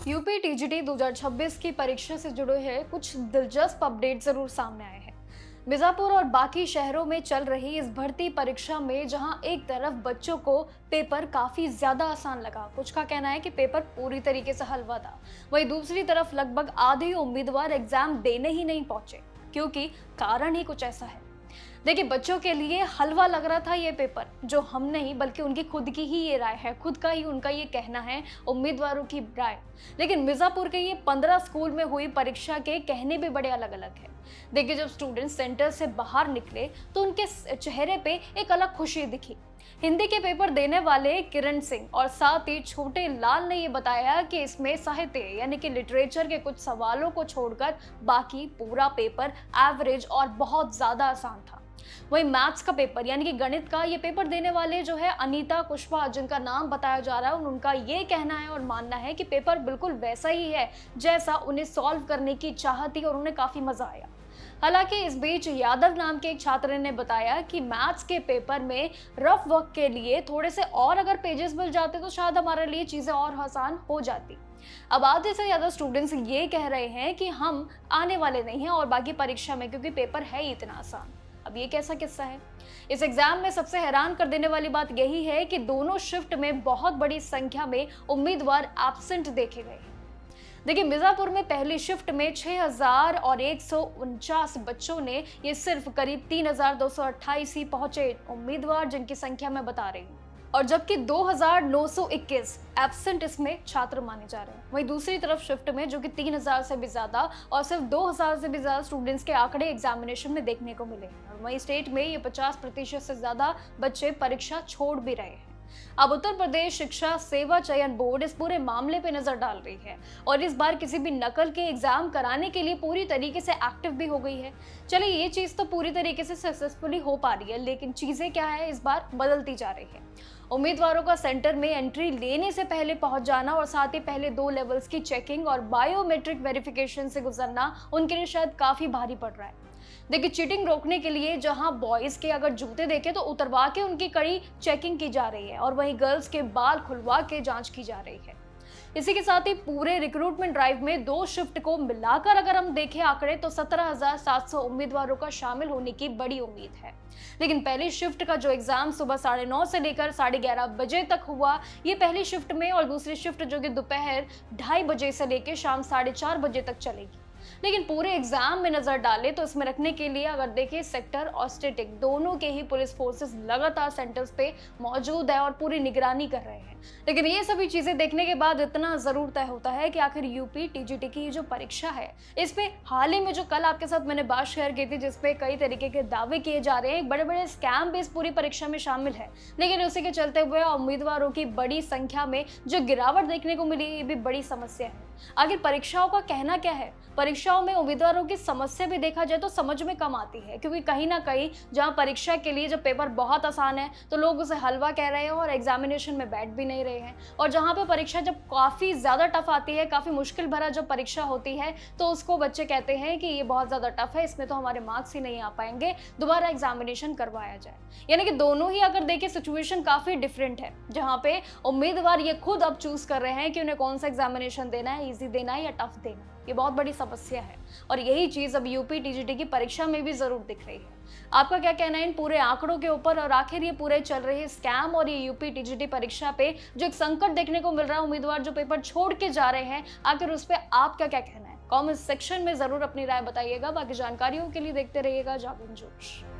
UP TGT 2026 की परीक्षा से जुड़े हैं कुछ दिलचस्प अपडेट जरूर सामने आए हैं। मिर्जापुर और बाकी शहरों में चल रही इस भर्ती परीक्षा में जहां एक तरफ बच्चों को पेपर काफी ज्यादा आसान लगा, कुछ का कहना है कि पेपर पूरी तरीके से हलवा था, वहीं दूसरी तरफ लगभग आधे उम्मीदवार एग्जाम देने ही नहीं पहुंचे, क्योंकि कारण ही कुछ ऐसा है। देखिए, बच्चों के लिए हलवा लग रहा था ये पेपर, जो हम नहीं बल्कि उनकी खुद की ही ये राय है, खुद का ही उनका ये कहना है, उम्मीदवारों की राय। लेकिन मिर्जापुर के ये 15 स्कूल में हुई परीक्षा के कहने भी बड़े अलग अलग है। देखिए, जब स्टूडेंट सेंटर से बाहर निकले तो उनके चेहरे पे एक अलग खुशी दिखी। हिंदी के पेपर देने वाले किरण सिंह और साथ ही छोटे लाल ने ये बताया कि इसमें साहित्य यानी कि लिटरेचर के कुछ सवालों को छोड़कर बाकी पूरा पेपर एवरेज और बहुत ज्यादा आसान था। वही मैथ्स का पेपर यानी कि गणित का ये पेपर देने वाले जो है अनीता कुशवाहा, जिनका नाम बताया जा रहा है, उनका ये कहना है और मानना है कि पेपर बिल्कुल वैसा ही है जैसा उन्हें सॉल्व करने की चाह थी और उन्हें काफी मजा आया। हालांकि इस बीच यादव नाम के एक छात्र ने बताया कि मैथ्स के पेपर में रफ वर्क के लिए थोड़े से और अगर पेजेस मिल जाते तो शायद हमारे लिए चीजें और आसान हो जाती। अब आधे से ज्यादा स्टूडेंट्स ये कह रहे हैं कि हम आने वाले नहीं हैं और बाकी परीक्षा में, क्योंकि पेपर है ही इतना आसान। अब ये कैसा किस्सा है? इस एग्जाम में सबसे हैरान कर देने वाली बात यही है कि दोनों शिफ्ट में बहुत बड़ी संख्या में उम्मीदवार एब्सेंट देखे गए। देखिए, मिर्जापुर में पहली शिफ्ट में 6149 बच्चों ने, ये सिर्फ करीब 3228 ही पहुंचे उम्मीदवार जिनकी संख्या मैं बता रही हूँ, और जबकि 2921 एब्सेंट इसमें छात्र माने जा रहे हैं। वहीं दूसरी तरफ शिफ्ट में जो कि 3000 से भी ज्यादा और सिर्फ 2000 से भी ज्यादा स्टूडेंट्स के आंकड़े एग्जामिनेशन में देखने को मिले हैं, और वहीं स्टेट में ये 50% से ज्यादा बच्चे परीक्षा छोड़ भी रहे हैं। अब उत्तर प्रदेश शिक्षा सेवा चयन बोर्ड इस पूरे मामले पे नजर डाल रही है और इस बार किसी भी नकल के एग्जाम कराने के लिए पूरी तरीके से एक्टिव भी हो गई है। चलिए, ये चीज तो पूरी तरीके से सक्सेसफुली हो पा रही है, लेकिन चीजें क्या है, इस बार बदलती जा रही है। उम्मीदवारों का सेंटर में एंट्री लेने से पहले पहुंच जाना और साथ ही पहले 2 लेवल्स की चेकिंग और बायोमेट्रिक वेरिफिकेशन से गुजरना उनके लिए शायद काफी भारी पड़ रहा है। देखिए, चीटिंग रोकने के लिए जहां बॉयज के अगर जूते देखे तो उतरवा के उनकी कड़ी चेकिंग की जा रही है और वहीं गर्ल्स के बाल खुलवा के जांच की जा रही है। इसी के साथ ही पूरे रिक्रूटमेंट ड्राइव में 2 शिफ्ट को मिलाकर अगर हम देखें आंकड़े तो 17,700 उम्मीदवारों का शामिल होने की बड़ी उम्मीद है। लेकिन पहली शिफ्ट का जो एग्जाम सुबह 9:30 से लेकर 11:30 बजे तक हुआ, ये पहली शिफ्ट में, और दूसरी शिफ्ट जो कि दोपहर 2:30 बजे से लेकर शाम 4:30 बजे तक चलेगी। लेकिन पूरे एग्जाम में नजर डाले तो इसमें रखने के लिए अगर देखें, सेक्टर और स्टेटिक दोनों के ही पुलिस फोर्सेस लगातार सेंटर्स पे मौजूद है और पूरी निगरानी कर रहे हैं। लेकिन ये सभी चीजें देखने के बाद इतना जरूर तय होता है कि आखिर यूपी टीजीटी की जो परीक्षा है, इसमें हाल ही में जो कल आपके साथ मैंने बात शेयर की थी, जिसपे कई तरीके के दावे किए जा रहे हैं, बड़े बड़े स्कैम भी इस पूरी परीक्षा में शामिल है, लेकिन उसी के चलते हुए उम्मीदवारों की बड़ी संख्या में जो गिरावट देखने को मिली, ये भी बड़ी समस्या है। आखिर परीक्षाओं का कहना क्या है? परीक्षाओं में उम्मीदवारों की समस्या भी देखा जाए तो समझ में कम आती है, क्योंकि कहीं ना कहीं जहां परीक्षा के लिए जब पेपर बहुत आसान है तो लोग उसे हलवा कह रहे हैं और एग्जामिनेशन में बैठ भी नहीं रहे हैं, और जहां पे परीक्षा जब काफी ज्यादा टफ आती है, काफी मुश्किल भरा जब परीक्षा होती है, तो उसको बच्चे कहते हैं कि ये बहुत ज्यादा टफ है, इसमें तो हमारे मार्क्स ही नहीं आ पाएंगे, दोबारा एग्जामिनेशन करवाया जाए। यानी कि दोनों ही अगर देखें सिचुएशन काफी डिफरेंट है, जहां पे उम्मीदवार ये खुद अब चूज कर रहे हैं कि उन्हें कौन सा एग्जामिनेशन देना है, इजी देना है या टफ देना है। ये बहुत बड़ी समस्या है और यही चीज अब यूपी टीजीटी की परीक्षा में भी जरूर दिख रही है। आपका क्या कहना है इन पूरे आंकड़ों के ऊपर, और आखिर ये पूरे चल रहे स्कैम और ये यूपी टीजीटी परीक्षा पे जो एक संकट देखने को मिल रहा है, उम्मीदवार जो पेपर छोड़ के जा रहे हैं, आखिर उस पर आपका क्या कहना है? कमेंट सेक्शन में जरूर अपनी राय बताइएगा। बाकी जानकारियों के लिए देखते रहिएगा जागरण जोश।